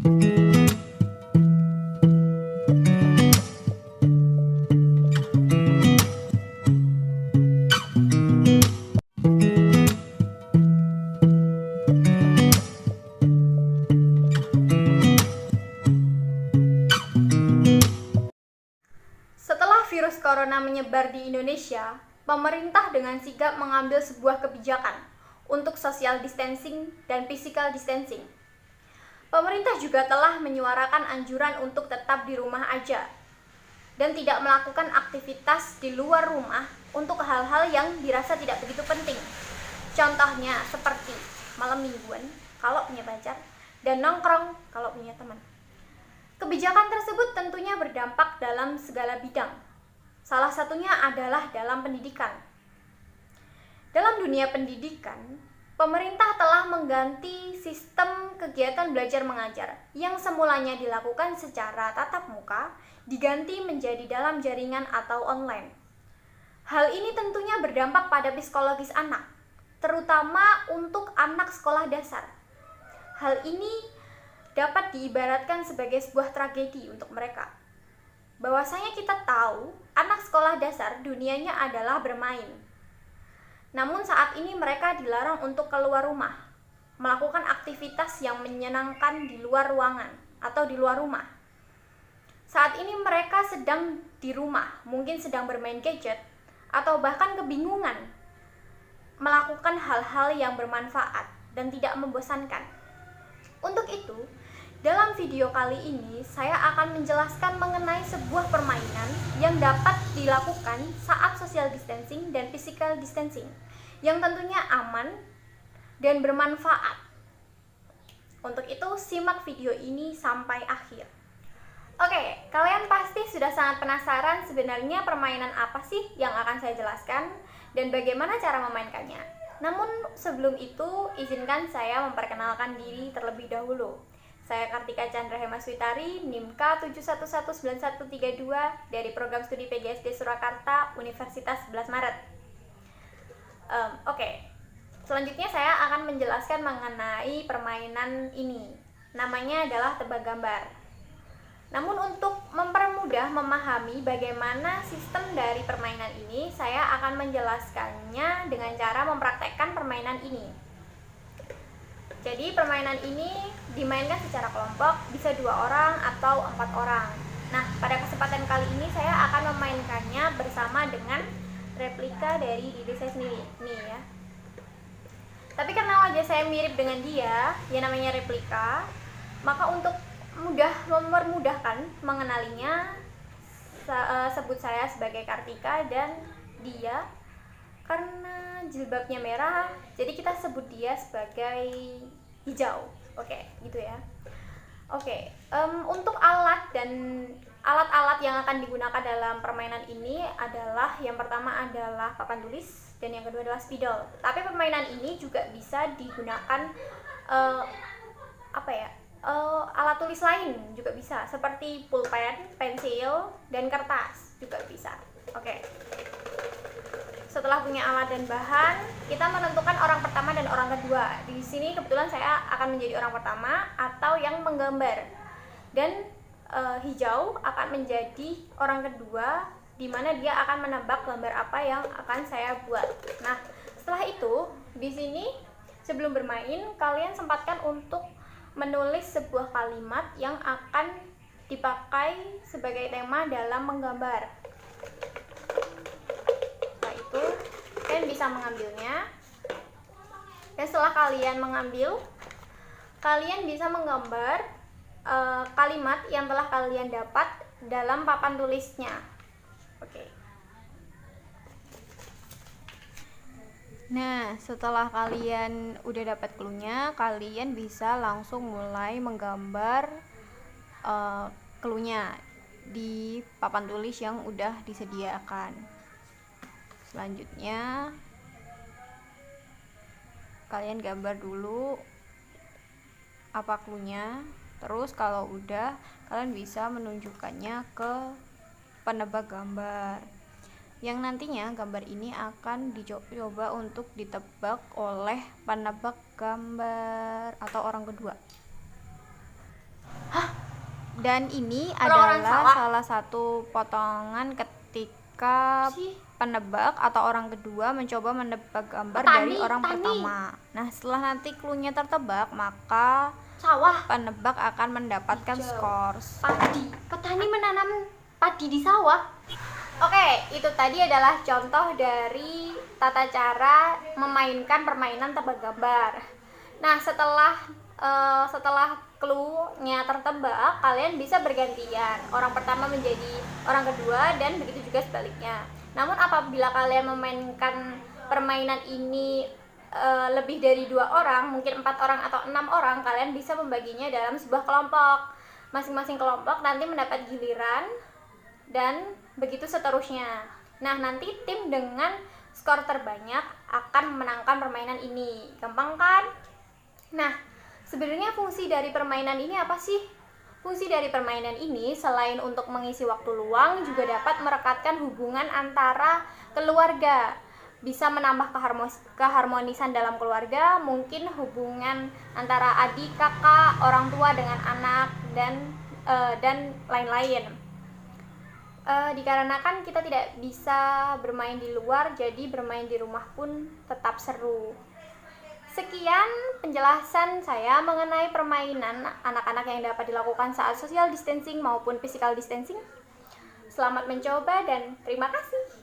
Setelah virus corona menyebar di Indonesia, pemerintah dengan sigap mengambil sebuah kebijakan untuk social distancing dan physical distancing. Pemerintah juga telah menyuarakan anjuran untuk tetap di rumah aja dan tidak melakukan aktivitas di luar rumah untuk hal-hal yang dirasa tidak begitu penting. Contohnya seperti malam mingguan kalau punya pacar dan nongkrong kalau punya teman. Kebijakan tersebut tentunya berdampak dalam segala bidang. Salah satunya adalah dalam pendidikan. Dalam dunia pendidikan, pemerintah telah mengganti sistem kegiatan belajar mengajar yang semulanya dilakukan secara tatap muka diganti menjadi dalam jaringan atau online. Hal ini tentunya berdampak pada psikologis anak, terutama untuk anak sekolah dasar. Hal ini dapat diibaratkan sebagai sebuah tragedi untuk mereka. Bahwasanya kita tahu anak sekolah dasar dunianya adalah bermain. Namun saat ini mereka dilarang untuk keluar rumah, melakukan aktivitas yang menyenangkan di luar ruangan atau di luar rumah. Saat ini mereka sedang di rumah, mungkin sedang bermain gadget atau bahkan kebingungan melakukan hal-hal yang bermanfaat dan tidak membosankan. Untuk itu, dalam video kali ini saya akan menjelaskan mengenai sebuah permainan yang dapat dilakukan saat social distancing dan physical distancing yang tentunya aman dan bermanfaat. Untuk itu, simak video ini sampai akhir. Oke, kalian pasti sudah sangat penasaran sebenarnya permainan apa sih yang akan saya jelaskan dan bagaimana cara memainkannya. Namun sebelum itu, izinkan saya memperkenalkan diri terlebih dahulu. Saya Kartika Chandra Hemaswitari, NIM K7119132 dari Program Studi PGSD Surakarta, Universitas 11 Maret. Selanjutnya saya akan menjelaskan mengenai permainan ini. Namanya adalah tebak gambar. Namun untuk mempermudah memahami bagaimana sistem dari permainan ini, saya akan menjelaskannya dengan cara mempraktekkan permainan ini. Jadi permainan ini dimainkan secara kelompok, bisa 2 orang atau 4 orang. Nah, pada kesempatan kali ini saya akan memainkannya bersama dengan replika dari diri saya sendiri, nih ya. Tapi karena wajah saya mirip dengan dia, yang namanya replika, maka untuk mempermudahkan mengenalinya, sebut saya sebagai Kartika dan dia karena jilbabnya merah, jadi kita sebut dia sebagai hijau. Oke, gitu ya. Untuk alat-alat yang akan digunakan dalam permainan ini adalah, yang pertama adalah papan tulis dan yang kedua adalah spidol. Tapi permainan ini juga bisa digunakan alat tulis lain juga bisa, seperti pulpen, pensil, dan kertas juga bisa. Setelah punya alat dan bahan, kita menentukan orang pertama dan orang kedua. Di sini kebetulan saya akan menjadi orang pertama atau yang menggambar, dan hijau akan menjadi orang kedua, di mana dia akan menebak gambar apa yang akan saya buat. Nah, setelah itu di sini sebelum bermain kalian sempatkan untuk menulis sebuah kalimat yang akan dipakai sebagai tema dalam menggambar. Kalian bisa mengambilnya, dan setelah kalian mengambil, kalian bisa menggambar kalimat yang telah kalian dapat dalam papan tulisnya. Nah, setelah kalian udah dapat clue-nya, kalian bisa langsung mulai menggambar clue-nya di papan tulis yang udah disediakan. Selanjutnya kalian gambar dulu apa clue-nya, terus kalau udah kalian bisa menunjukkannya ke penebak gambar, yang nantinya gambar ini akan dicoba untuk ditebak oleh penebak gambar atau orang kedua. Dan ini Orang-orang adalah sawah. salah satu potongan ketika penebak atau orang kedua mencoba menebak gambar dari orang pertama. Nah, setelah nanti clue-nya tertebak, maka Sawah. penebak akan mendapatkan Hijau. skor. Padi. Petani menanam padi di sawah. Oke, itu tadi adalah contoh dari tata cara memainkan permainan tebak gambar. Nah, setelah clue-nya tertebak, kalian bisa bergantian. Orang pertama menjadi orang kedua dan begitu juga sebaliknya. Namun apabila kalian memainkan permainan ini lebih dari 2 orang, mungkin 4 orang atau 6 orang, kalian bisa membaginya dalam sebuah kelompok. Masing-masing kelompok nanti mendapat giliran dan begitu seterusnya. Nah, nanti tim dengan skor terbanyak akan memenangkan permainan ini. Gampang kan? Nah, sebenarnya fungsi dari permainan ini apa sih? Fungsi dari permainan ini selain untuk mengisi waktu luang juga dapat merekatkan hubungan antara keluarga. Bisa menambah keharmonisan dalam keluarga, mungkin hubungan antara adik, kakak, orang tua dengan anak dan lain-lain. Dikarenakan kita tidak bisa bermain di luar, jadi bermain di rumah pun tetap seru. Sekian penjelasan saya mengenai permainan anak-anak yang dapat dilakukan saat social distancing maupun physical distancing. Selamat mencoba dan terima kasih.